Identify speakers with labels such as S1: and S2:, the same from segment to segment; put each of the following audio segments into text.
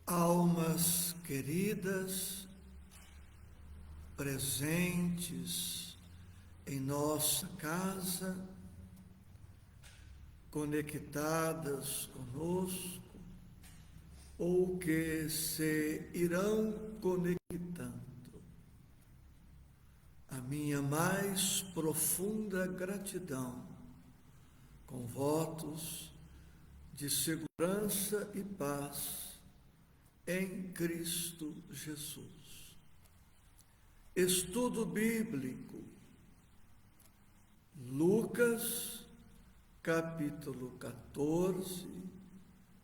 S1: Almas queridas, presentes em nossa casa, conectadas conosco, ou que se irão conectando. A minha mais profunda gratidão, com votos de segurança e paz em Cristo Jesus. Estudo bíblico, Lucas, capítulo 14,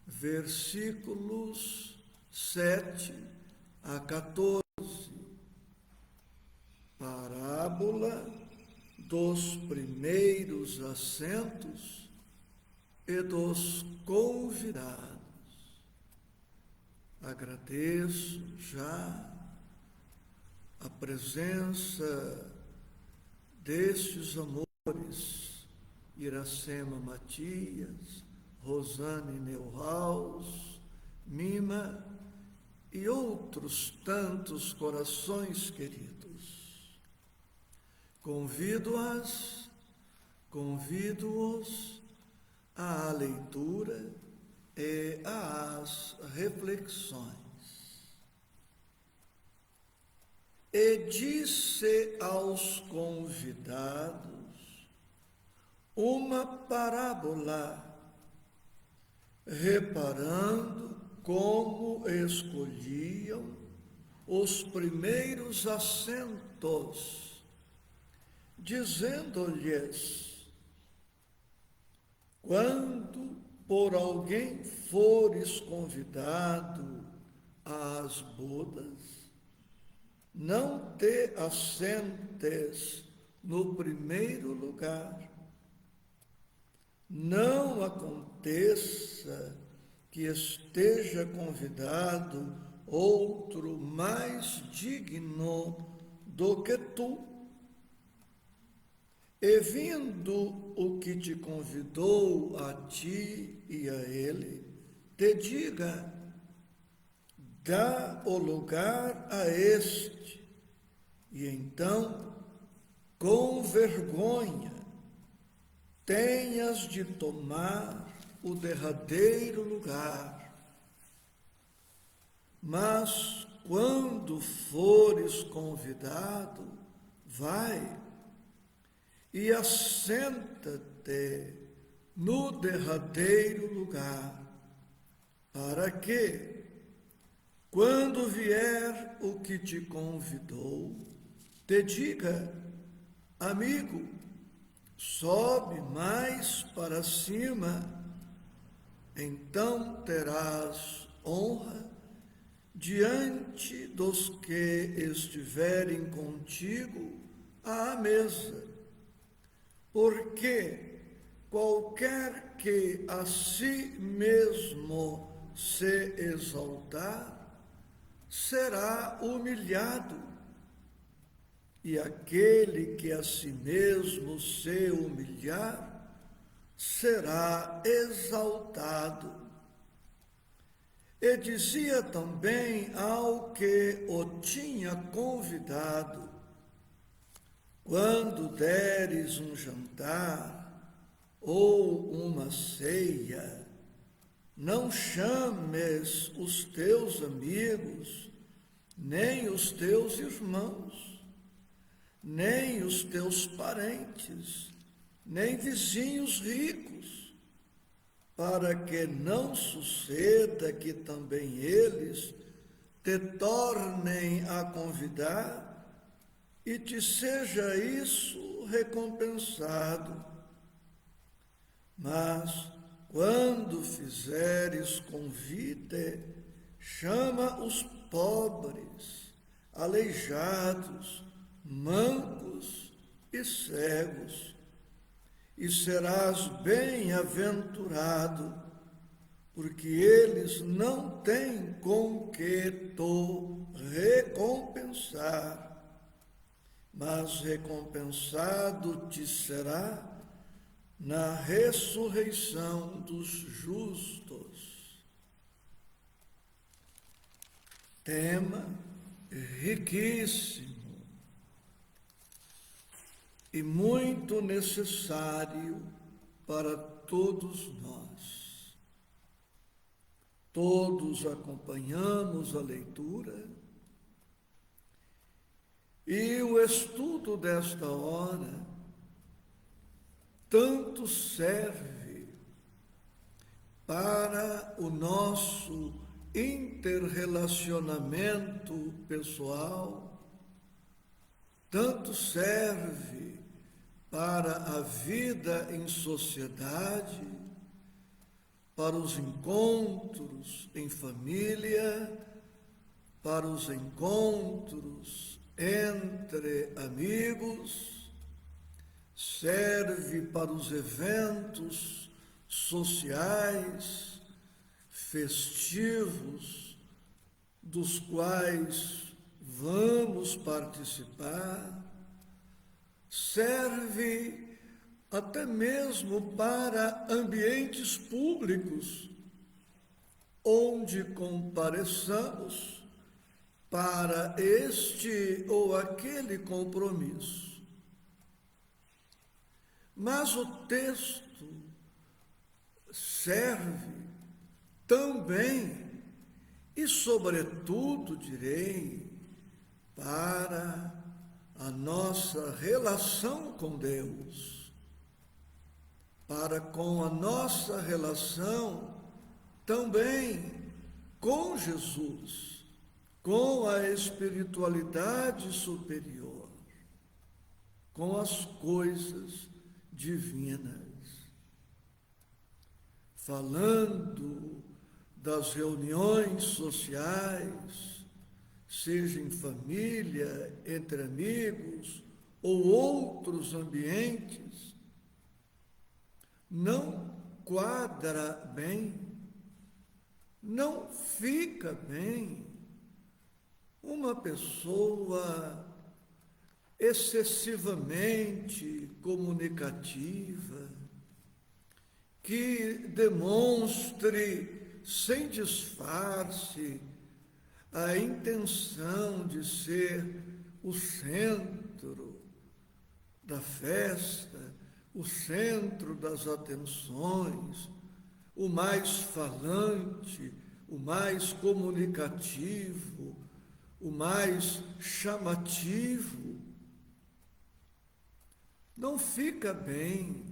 S1: versículos 7 a 14. Parábola dos primeiros assentos e dos convidados. Agradeço já a presença destes amores, Iracema Matias, Rosane Neuhaus, Mima e outros tantos corações queridos. Convido-os à leitura e às reflexões. E disse aos convidados uma parábola, reparando como escolhiam os primeiros assentos, dizendo-lhes: quando por alguém fores convidado às bodas, não te assentes no primeiro lugar. Não aconteça que esteja convidado outro mais digno do que tu, e vindo o que te convidou a ti e a ele, te diga: dá o lugar a este, e então, com vergonha, tenhas de tomar o derradeiro lugar. Mas quando fores convidado, vai e assenta-te no derradeiro lugar, para que, quando vier o que te convidou, te diga: amigo, sobe mais para cima. Então terás honra diante dos que estiverem contigo à mesa. Porque qualquer que a si mesmo se exaltar, será humilhado, e aquele que a si mesmo se humilhar, será exaltado. E dizia também ao que o tinha convidado: quando deres um jantar ou uma ceia, não chames os teus amigos, nem os teus irmãos, nem os teus parentes, nem vizinhos ricos, para que não suceda que também eles te tornem a convidar e te seja isso recompensado. Mas, quando fizeres convite, chama os pobres, aleijados, mancos e cegos, e serás bem-aventurado, porque eles não têm com que te recompensar, mas recompensado te será na ressurreição dos justos. tema riquíssimo e muito necessário para todos nós. Todos acompanhamos a leitura e o estudo desta hora tanto serve para o nosso interrelacionamento pessoal, tanto serve para a vida em sociedade, para os encontros em família, para os encontros entre amigos, serve para os eventos sociais, festivos, dos quais vamos participar, serve até mesmo para ambientes públicos, onde compareçamos para este ou aquele compromisso. Mas o texto serve também e, sobretudo, direi, para a nossa relação com Deus, para com a nossa relação também com Jesus, com a espiritualidade superior, com as coisas divinas. Falando das reuniões sociais, seja em família, entre amigos ou outros ambientes, não quadra bem, não fica bem uma pessoa excessivamente comunicativa, que demonstre sem disfarce a intenção de ser o centro da festa, o centro das atenções, o mais falante, o mais comunicativo, o mais chamativo. Não fica bem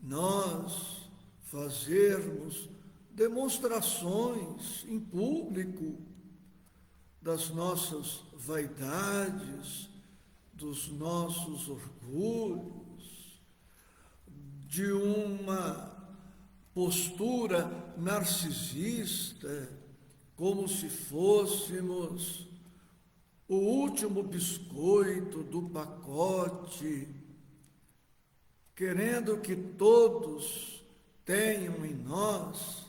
S1: nós fazermos demonstrações em público das nossas vaidades, dos nossos orgulhos, de uma postura narcisista, como se fôssemos o último biscoito do pacote, querendo que todos tenham em nós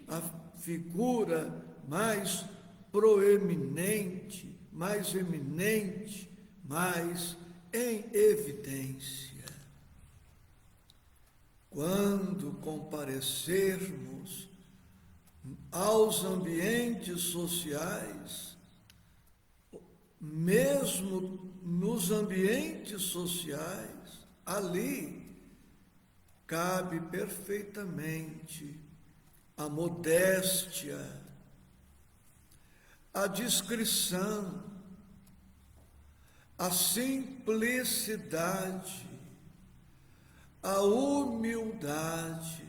S1: a figura mais proeminente, mais eminente, mais em evidência. Quando comparecermos aos ambientes sociais, mesmo nos ambientes sociais, ali cabe perfeitamente a modéstia, a discrição, a simplicidade, a humildade,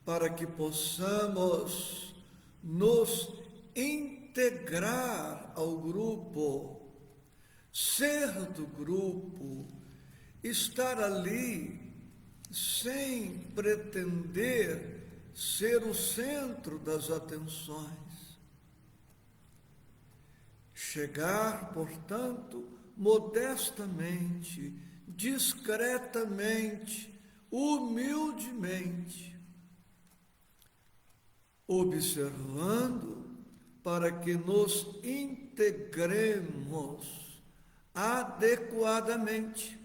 S1: para que possamos nos integrar ao grupo, ser do grupo, estar ali sem pretender ser o centro das atenções. Chegar, portanto, modestamente, discretamente, humildemente, observando para que nos integremos adequadamente.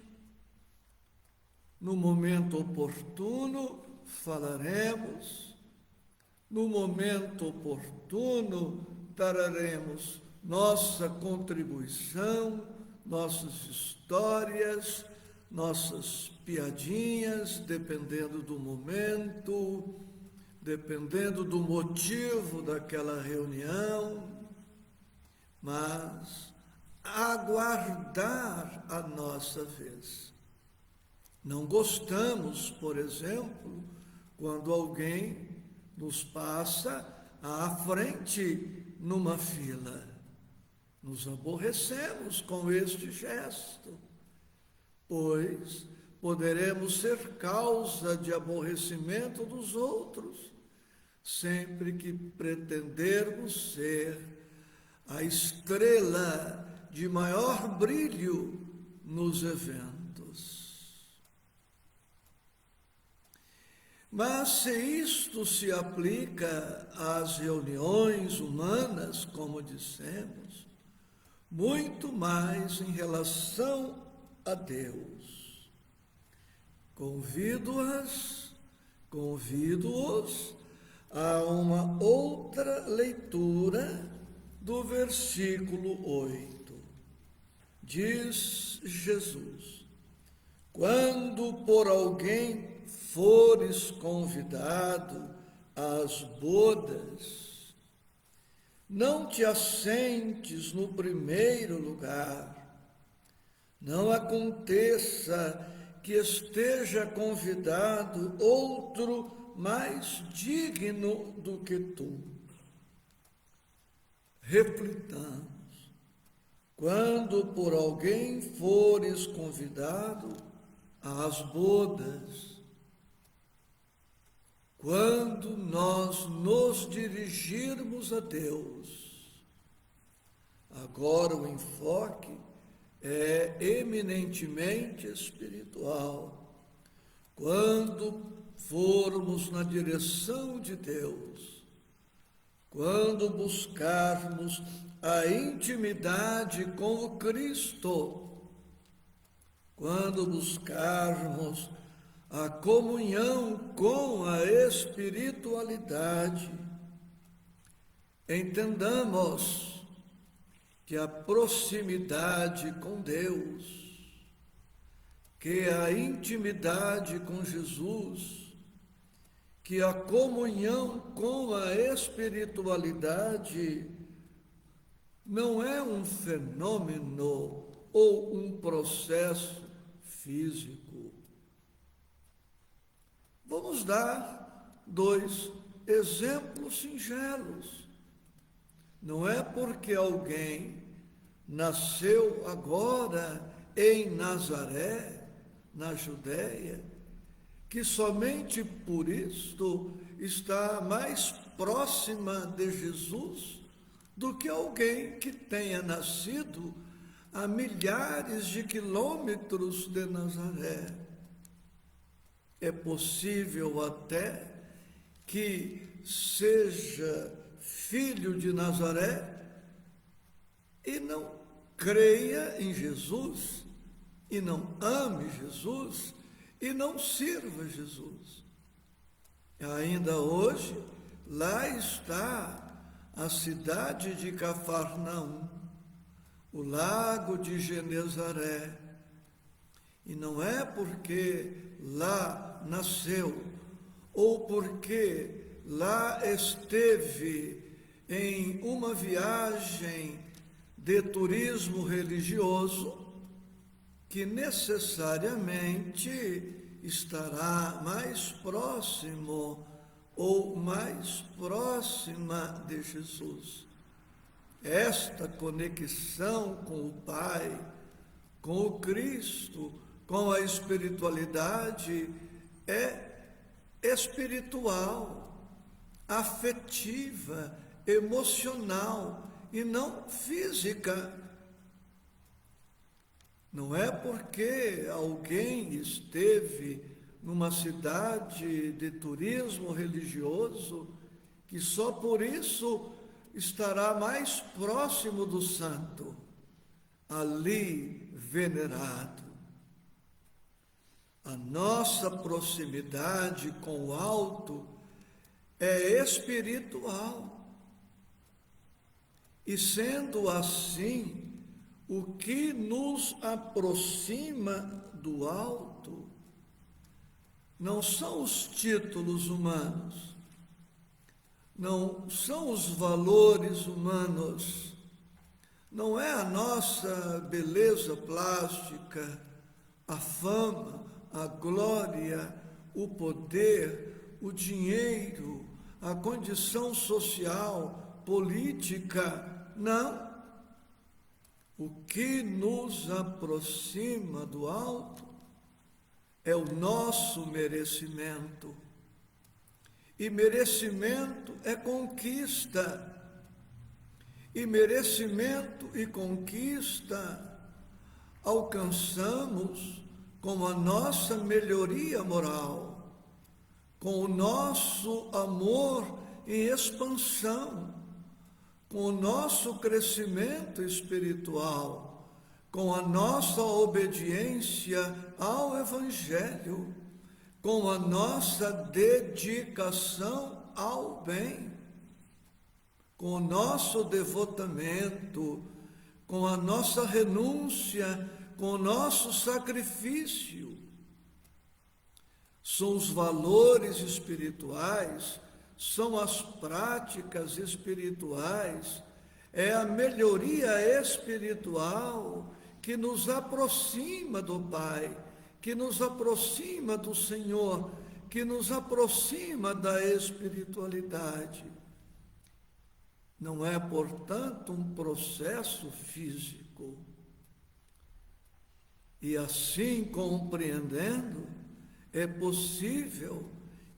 S1: No momento oportuno, falaremos, no momento oportuno, traremos nossa contribuição, nossas histórias, nossas piadinhas, dependendo do momento, dependendo do motivo daquela reunião, mas aguardar a nossa vez. Não gostamos, por exemplo, quando alguém nos passa à frente numa fila. Nos aborrecemos com este gesto, pois poderemos ser causa de aborrecimento dos outros, sempre que pretendermos ser a estrela de maior brilho nos eventos. Mas se isto se aplica às reuniões humanas, como dissemos, muito mais em relação a Deus. Convido-os a uma outra leitura do versículo 8. Diz Jesus: quando por alguém fores convidado às bodas, não te assentes no primeiro lugar. Não aconteça que esteja convidado outro mais digno do que tu. Reflitamos. Quando por alguém fores convidado às bodas, quando nós nos dirigirmos a Deus, agora o enfoque é eminentemente espiritual. Quando formos na direção de Deus, quando buscarmos a intimidade com o Cristo, quando buscarmos a comunhão com a espiritualidade, entendamos que a proximidade com Deus, que a intimidade com Jesus, que a comunhão com a espiritualidade não é um fenômeno ou um processo físico. Vamos dar 2 exemplos singelos. Não é porque alguém nasceu agora em Nazaré, na Judéia, que somente por isto está mais próxima de Jesus do que alguém que tenha nascido a milhares de quilômetros de Nazaré. É possível até que seja filho de Nazaré e não creia em Jesus, e não ame Jesus, e não sirva Jesus. Ainda hoje, lá está a cidade de Cafarnaum, o lago de Genezaré. E não é porque lá nasceu, ou porque lá esteve em uma viagem de turismo religioso, que necessariamente estará mais próximo ou mais próxima de Jesus. Esta conexão com o Pai, com o Cristo, com a espiritualidade é espiritual, afetiva, emocional e não física. Não é porque alguém esteve numa cidade de turismo religioso que só por isso estará mais próximo do santo, ali venerado. A nossa proximidade com o alto é espiritual. E sendo assim, o que nos aproxima do alto não são os títulos humanos, não são os valores humanos, não é a nossa beleza plástica, a fama, a glória, o poder, o dinheiro, a condição social, política, não. O que nos aproxima do alto é o nosso merecimento. E merecimento é conquista. E merecimento e conquista alcançamos com a nossa melhoria moral, com o nosso amor em expansão, com o nosso crescimento espiritual, com a nossa obediência ao Evangelho, com a nossa dedicação ao bem, com o nosso devotamento, com a nossa renúncia, com o nosso sacrifício. São os valores espirituais, são as práticas espirituais, é a melhoria espiritual que nos aproxima do Pai, que nos aproxima do Senhor, que nos aproxima da espiritualidade. Não é, portanto, um processo físico. E assim compreendendo, é possível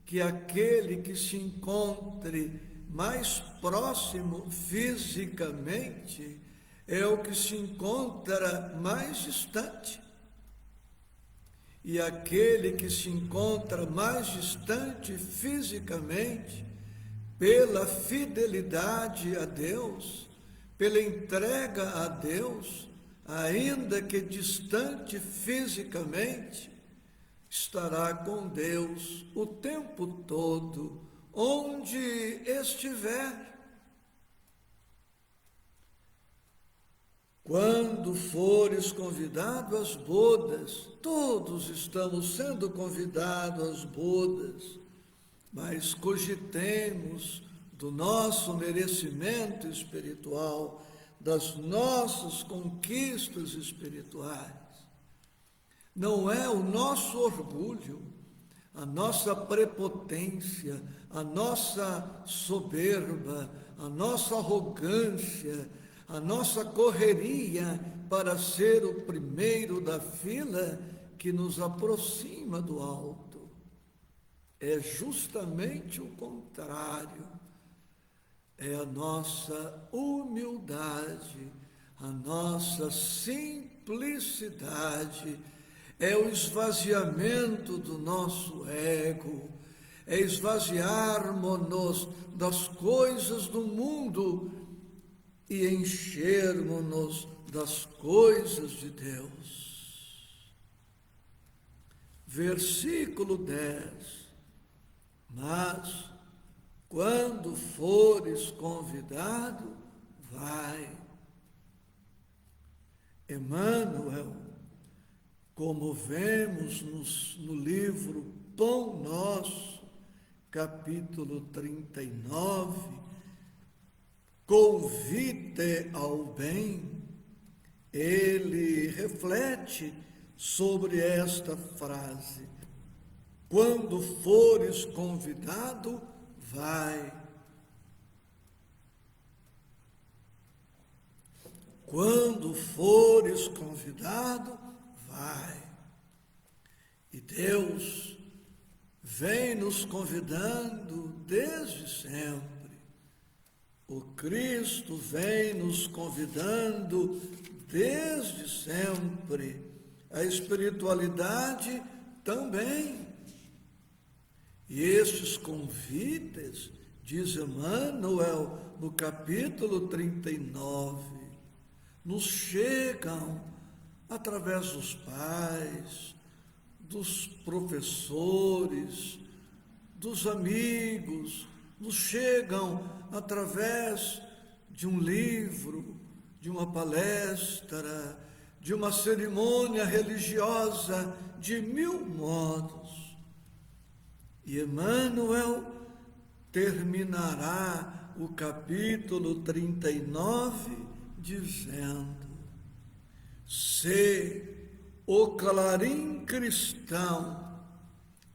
S1: que aquele que se encontre mais próximo fisicamente é o que se encontra mais distante. E aquele que se encontra mais distante fisicamente, pela fidelidade a Deus, pela entrega a Deus, ainda que distante fisicamente, estará com Deus o tempo todo, onde estiver. Quando fores convidado às bodas, todos estamos sendo convidados às bodas, mas cogitemos do nosso merecimento espiritual, das nossas conquistas espirituais. Não é o nosso orgulho, a nossa prepotência, a nossa soberba, a nossa arrogância, a nossa correria para ser o primeiro da fila que nos aproxima do alto. É justamente o contrário. É a nossa humildade, a nossa simplicidade, é o esvaziamento do nosso ego, é esvaziarmos-nos das coisas do mundo e enchermos-nos das coisas de Deus. Versículo 10. Mas, quando fores convidado, vai. Emmanuel, como vemos no livro Pão Nosso, capítulo 39, convite ao bem, ele reflete sobre esta frase: quando fores convidado, vai. Quando fores convidado, vai. E Deus vem nos convidando desde sempre. O Cristo vem nos convidando desde sempre. A espiritualidade também. E estes convites, diz Emmanuel no capítulo 39, nos chegam através dos pais, dos professores, dos amigos, nos chegam através de um livro, de uma palestra, de uma cerimônia religiosa, de 1000 modos. E Emmanuel terminará o capítulo 39 dizendo: se o clarim cristão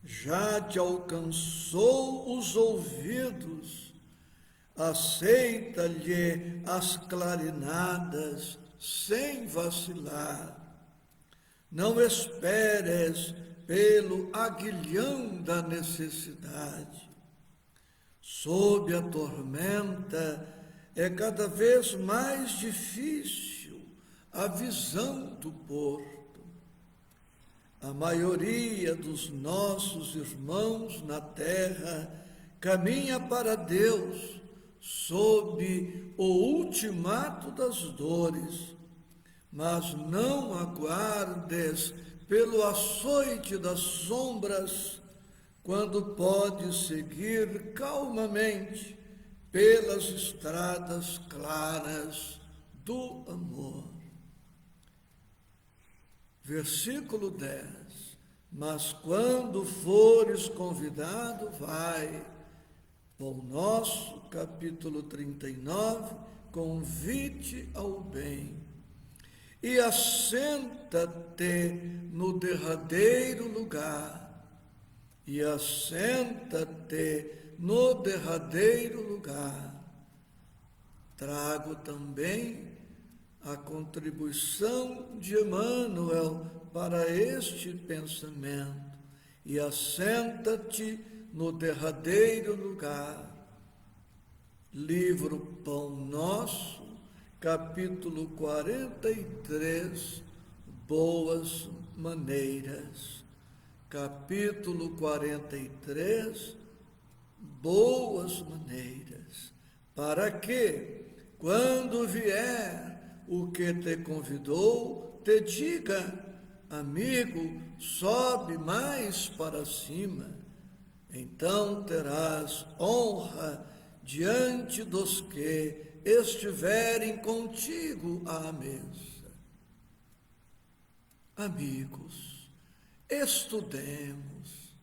S1: já te alcançou os ouvidos, aceita-lhe as clarinadas sem vacilar. Não esperes pelo aguilhão da necessidade. Sob a tormenta é cada vez mais difícil a visão do porto. A maioria dos nossos irmãos na terra caminha para Deus sob o ultimato das dores, mas não aguardes pelo açoite das sombras, quando pode seguir calmamente pelas estradas claras do amor. Versículo 10. Mas quando fores convidado, vai. O nosso capítulo 39, convite ao bem. E assenta-te no derradeiro lugar. E assenta-te no derradeiro lugar. Trago também a contribuição de Emmanuel para este pensamento. E assenta-te no derradeiro lugar. Livro Pão Nosso, capítulo 43, Boas Maneiras. Capítulo 43, Boas Maneiras. Para que, quando vier o que te convidou, te diga: amigo, sobe mais para cima. Então terás honra diante dos que estiverem contigo à mesa. Amigos, estudemos,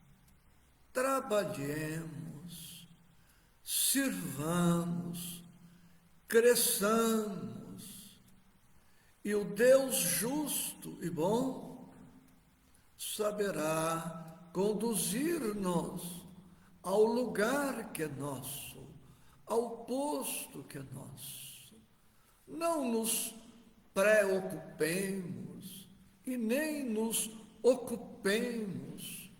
S1: trabalhemos, sirvamos, cresçamos, e o Deus justo e bom saberá conduzir-nos ao lugar que é nosso, ao posto que é nosso. Não nos preocupemos e nem nos ocupemos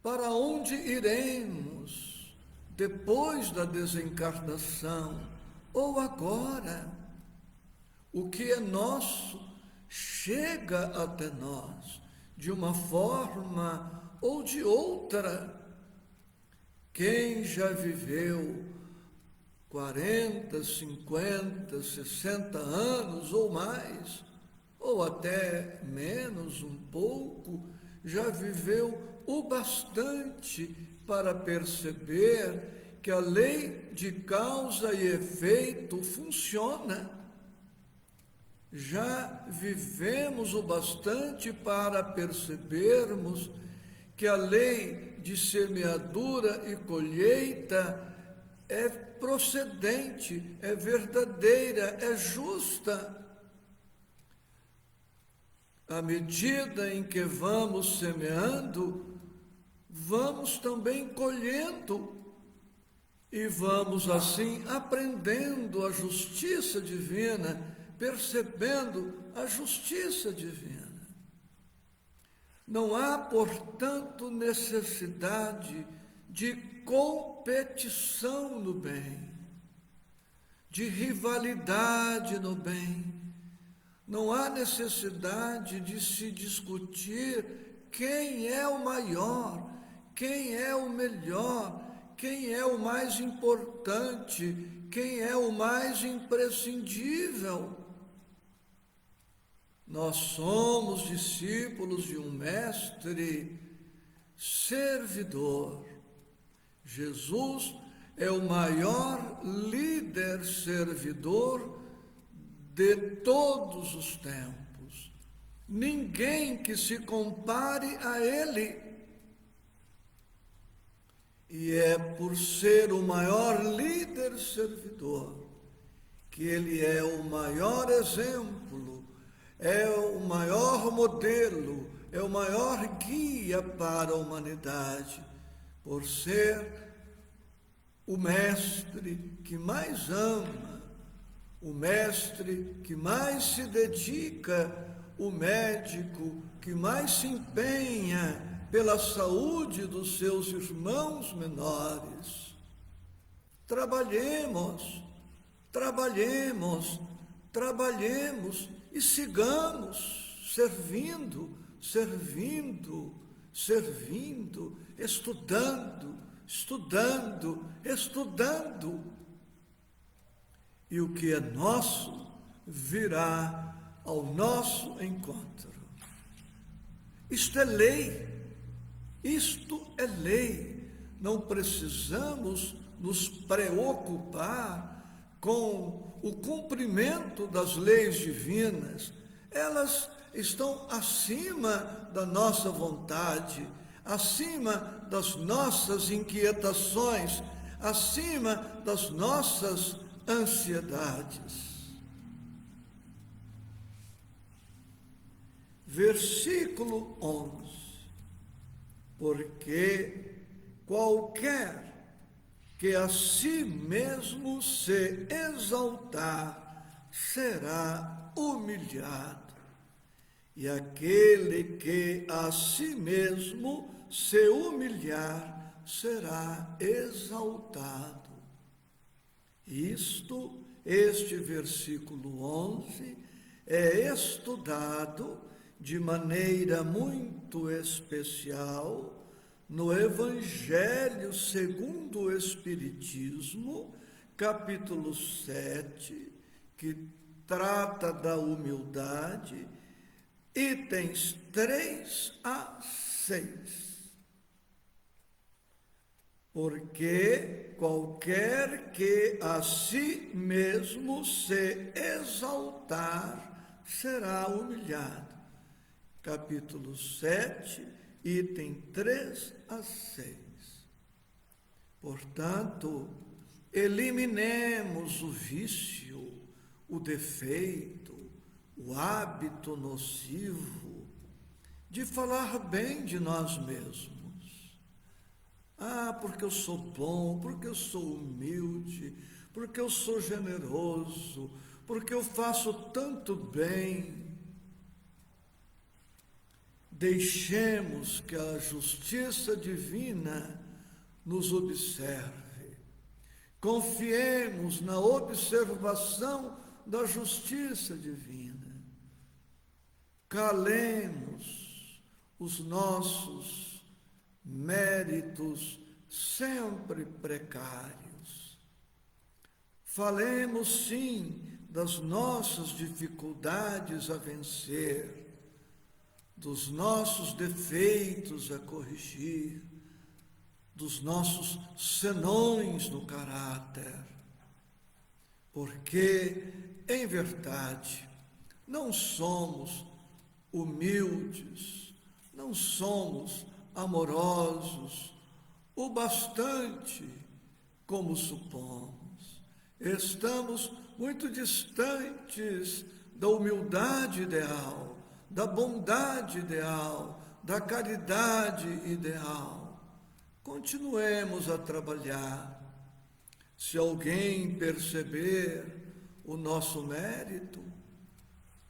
S1: para onde iremos depois da desencarnação ou agora. O que é nosso chega até nós de uma forma ou de outra. Quem já viveu 40, 50, 60 anos ou mais, ou até menos um pouco, já viveu o bastante para perceber que a lei de causa e efeito funciona. Já vivemos o bastante para percebermos que a lei de semeadura e colheita é procedente, é verdadeira, é justa. À medida em que vamos semeando, vamos também colhendo e vamos assim aprendendo a justiça divina, percebendo a justiça divina. Não há, portanto, necessidade de competição no bem, de rivalidade no bem. Não há necessidade de se discutir quem é o maior, quem é o melhor, quem é o mais importante, quem é o mais imprescindível. Nós somos discípulos de um mestre servidor. Jesus é o maior líder servidor de todos os tempos. Ninguém que se compare a ele. E é por ser o maior líder servidor que ele é o maior exemplo, é o maior modelo, é o maior guia para a humanidade, por ser o mestre que mais ama, o mestre que mais se dedica, o médico que mais se empenha pela saúde dos seus irmãos menores. Trabalhemos e sigamos servindo, estudando. E o que é nosso virá ao nosso encontro. Isto é lei. Não precisamos nos preocupar com o cumprimento das leis divinas. Elas estão acima da nossa vontade, acima das nossas inquietações, acima das nossas ansiedades. Versículo 11. Porque qualquer que a si mesmo se exaltar será humilhado, e aquele que a si mesmo se humilhar será exaltado. Este versículo 11 é estudado de maneira muito especial no Evangelho segundo o Espiritismo, capítulo 7, que trata da humildade, itens 3 a 6. Porque qualquer que a si mesmo se exaltar será humilhado. Capítulo 7, item 3 a 6. Portanto, eliminemos o vício, o defeito, o hábito nocivo de falar bem de nós mesmos. Porque eu sou bom, porque eu sou humilde, porque eu sou generoso, porque eu faço tanto bem. Deixemos que a justiça divina nos observe. Confiemos na observação da justiça divina. Calemos os nossos méritos sempre precários. Falemos, sim, das nossas dificuldades a vencer, dos nossos defeitos a corrigir, dos nossos senões no caráter, porque, em verdade, não somos humildes, não somos amorosos o bastante como supomos. Estamos muito distantes da humildade ideal, da bondade ideal, da caridade ideal. Continuemos a trabalhar. Se alguém perceber o nosso mérito,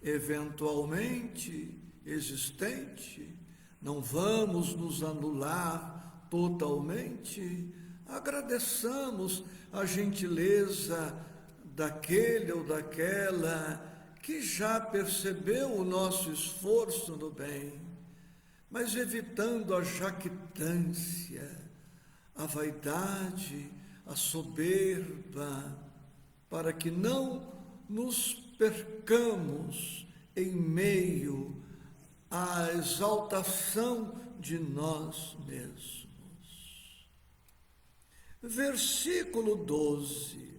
S1: eventualmente existente, não vamos nos anular totalmente. Agradeçamos a gentileza daquele ou daquela que já percebeu o nosso esforço no bem, mas evitando a jactância, a vaidade, a soberba, para que não nos percamos em meio à exaltação de nós mesmos. Versículo 12.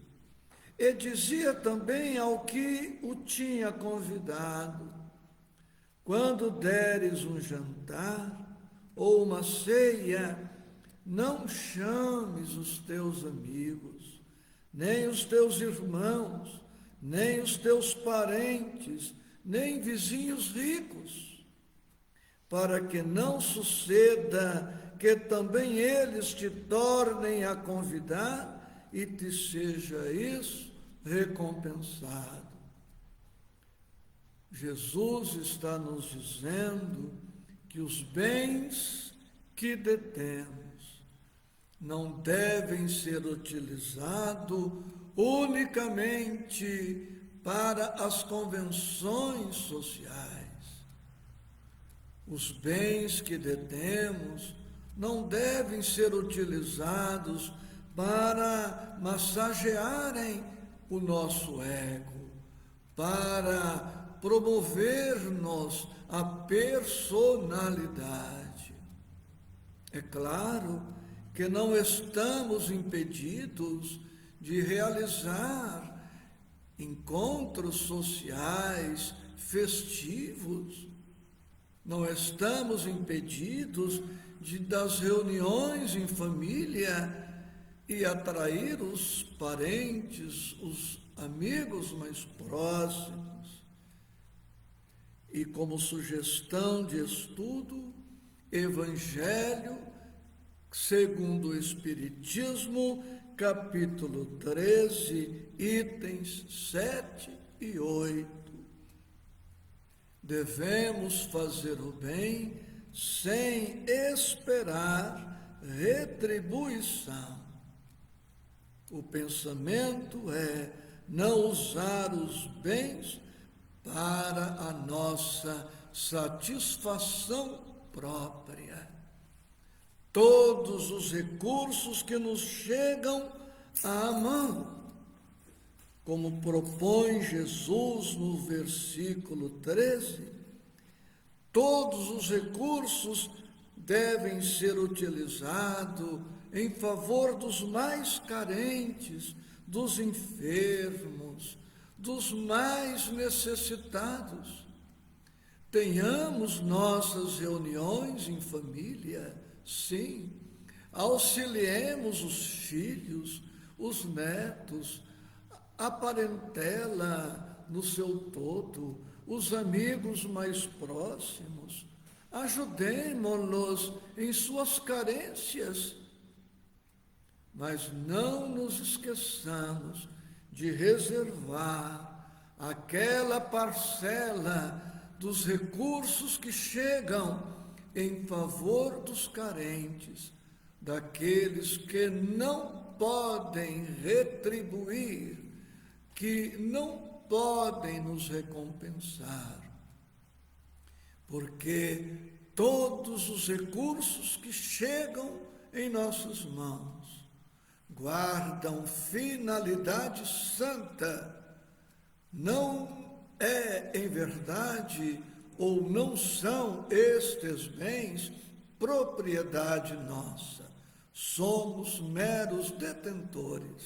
S1: E dizia também ao que o tinha convidado: quando deres um jantar ou uma ceia, não chames os teus amigos, nem os teus irmãos, nem os teus parentes, nem vizinhos ricos, para que não suceda que também eles te tornem a convidar e te seja isso recompensado. Jesus está nos dizendo que os bens que detemos não devem ser utilizados unicamente para as convenções sociais. Os bens que detemos não devem ser utilizados para massagearem o nosso ego, para promover-nos a personalidade. É claro que não estamos impedidos de realizar encontros sociais festivos, não estamos impedidos das reuniões em família e atrair os parentes, os amigos mais próximos. E como sugestão de estudo, Evangelho segundo o Espiritismo, capítulo 13, itens 7 e 8. Devemos fazer o bem sem esperar retribuição. O pensamento é não usar os bens para a nossa satisfação própria. Todos os recursos que nos chegam à mão, como propõe Jesus no versículo 13, todos os recursos devem ser utilizados em favor dos mais carentes, dos enfermos, dos mais necessitados. Tenhamos nossas reuniões em família, sim, auxiliemos os filhos, os netos, a parentela no seu todo, os amigos mais próximos, ajudemo-los em suas carências, mas não nos esqueçamos de reservar aquela parcela dos recursos que chegam em favor dos carentes, daqueles que não podem retribuir, que não podem nos recompensar, porque todos os recursos que chegam em nossas mãos guardam finalidade santa. Não é em verdade ou não são estes bens propriedade nossa. Somos meros detentores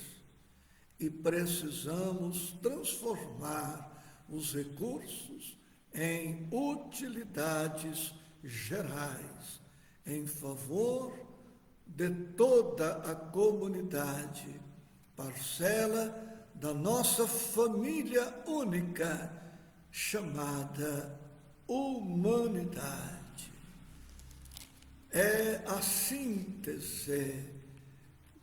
S1: e precisamos transformar os recursos em utilidades gerais, em favor de toda a comunidade, parcela da nossa família única, chamada humanidade. É a síntese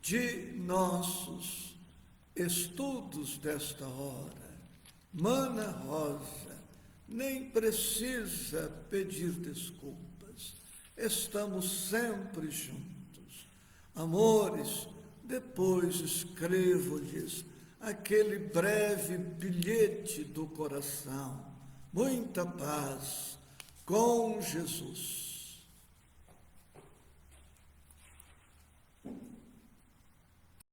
S1: de nossos estudos desta hora. Mana Rosa nem precisa pedir desculpas, estamos sempre juntos. Amores, depois escrevo-lhes aquele breve bilhete do coração. Muita paz com Jesus.